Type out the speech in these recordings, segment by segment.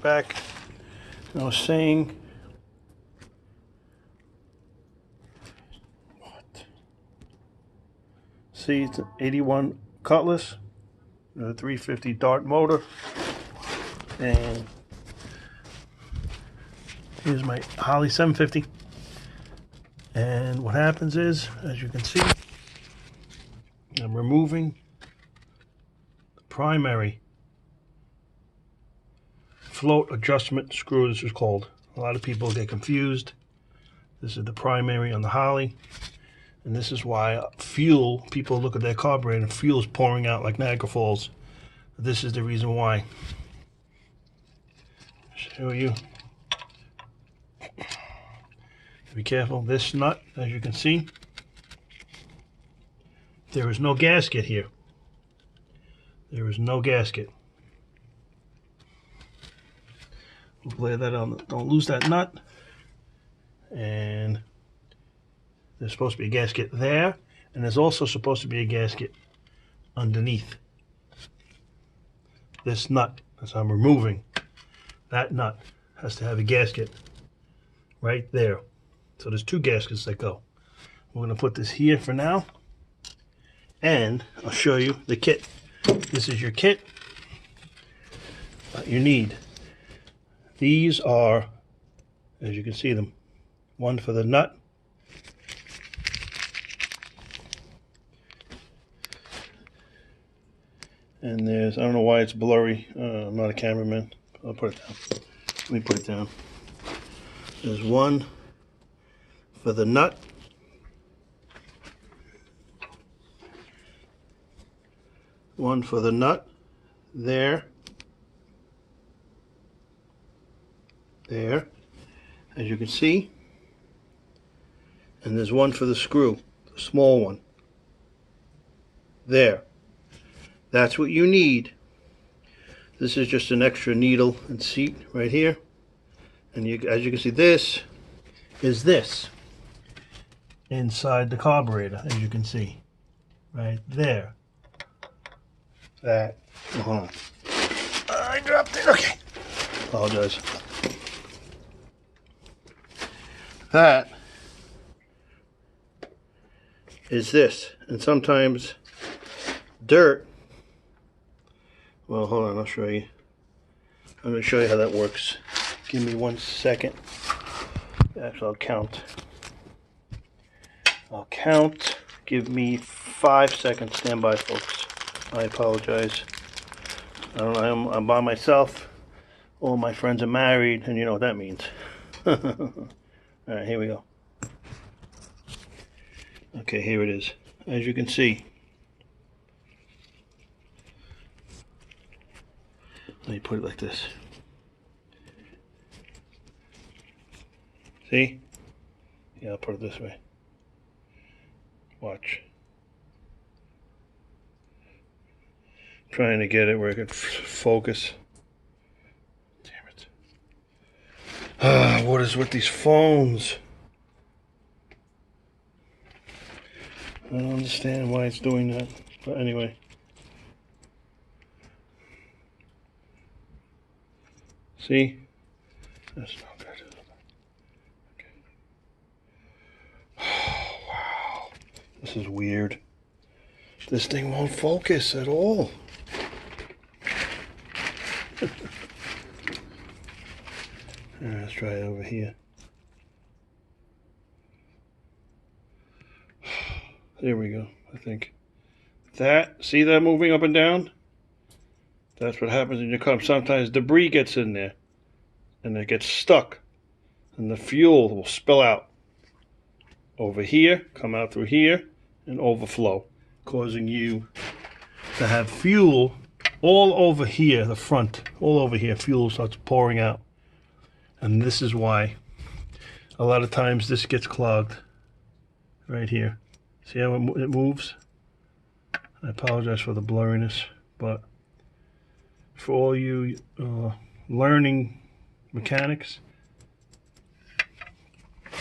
back. I was saying, see, it's an 81 Cutlass, a 350 Dart motor, and here's my Holley 750. And what happens is, as you can see, I'm removing the primary float adjustment screw. This is called. A lot of people get confused. This is the primary on the Holley, and this is why fuel, people look at their carburetor and fuel is pouring out like Niagara Falls. This is the reason why. Show you. Be careful. This nut, as you can see, there is no gasket here. There is no gasket. Lay that on. Don't lose that nut. And there's supposed to be a gasket there, and there's also supposed to be a gasket underneath this nut. As I'm removing that nut, has to have a gasket right there. So there's two gaskets that go. We're going to put this here for now, and I'll show you the kit. This is your kit that you need. These are, as you can see them, one for the nut, and there's, I don't know why it's blurry, I'm not a cameraman. I'll put it down. Let me put it down. There's one for the nut, one for the nut, there, as you can see, and there's one for the screw, the small one, there. That's what you need. This is just an extra needle and seat right here, and as you can see, this is this inside the carburetor, as you can see, right there. That, hold on, I dropped it, okay, apologize. That is this, and sometimes dirt, well, hold on, I'll show you. I'm going to show you how that works. Give me 1 second. Actually, I'll count. Give me 5 seconds. Stand by, folks. I apologize. I don't know, I'm by myself. All my friends are married, and you know what that means. Alright, here we go. Okay, here it is. As you can see, let me put it like this. See? Yeah, I'll put it this way. Watch. Trying to get it where I can focus. Damn it. Ah, what is with these phones? I don't understand why it's doing that. But anyway. See? That's not good. Okay. Oh, wow. This is weird. This thing won't focus at all. Let's try it over here. There we go, I think. That, see that moving up and down? That's what happens in your car. Sometimes debris gets in there and it gets stuck, and the fuel will spill out over here, come out through here, and overflow, causing you to have fuel all over here, the front, all over here. Fuel starts pouring out, and this is why a lot of times this gets clogged right here. See how it moves? I apologize for the blurriness, but for all you learning mechanics,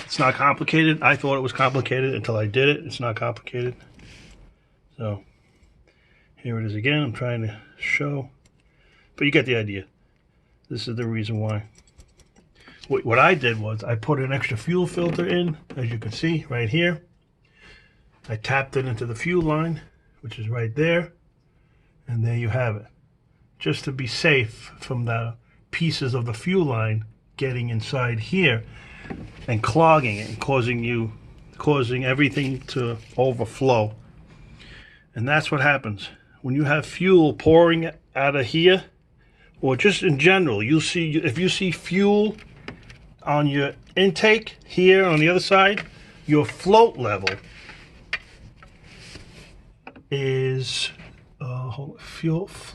it's not complicated. I thought it was complicated until I did it. It's not complicated. So here it is again. I'm trying to show, but you get the idea. This is the reason why. What I did was I put an extra fuel filter in, as you can see right here. I tapped it into the fuel line, which is right there, and there you have it. Just to be safe from the pieces of the fuel line getting inside here and clogging it and causing everything to overflow. And that's what happens when you have fuel pouring out of here, or just in general. You'll see, if you see fuel on your intake here on the other side, your float level is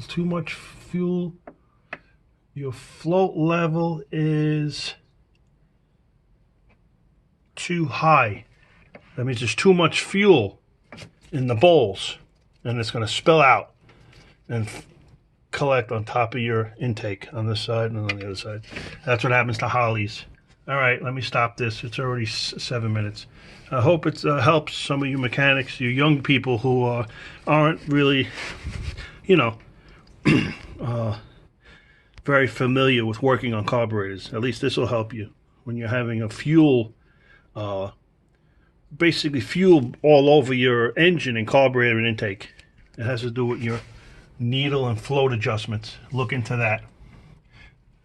too much fuel. Your float level is too high. That means there's too much fuel in the bowls, and it's going to spill out and collect on top of your intake on this side and on the other side. That's what happens to Holleys. All right, let me stop this. It's already 7 minutes. I hope it helps some of you mechanics, you young people who aren't really, you know, very familiar with working on carburetors. At least this will help you when you're having a fuel, basically fuel all over your engine and carburetor and intake. It has to do with your needle and float adjustments. Look into that.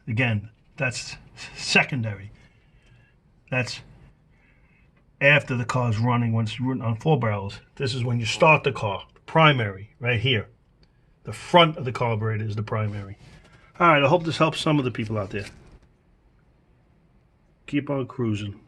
Again, that's secondary. That's after the car's running, once it's running on 4 barrels. This is when you start the car, primary, right here. The front of the carburetor is the primary. All right, I hope this helps some of the people out there. Keep on cruising.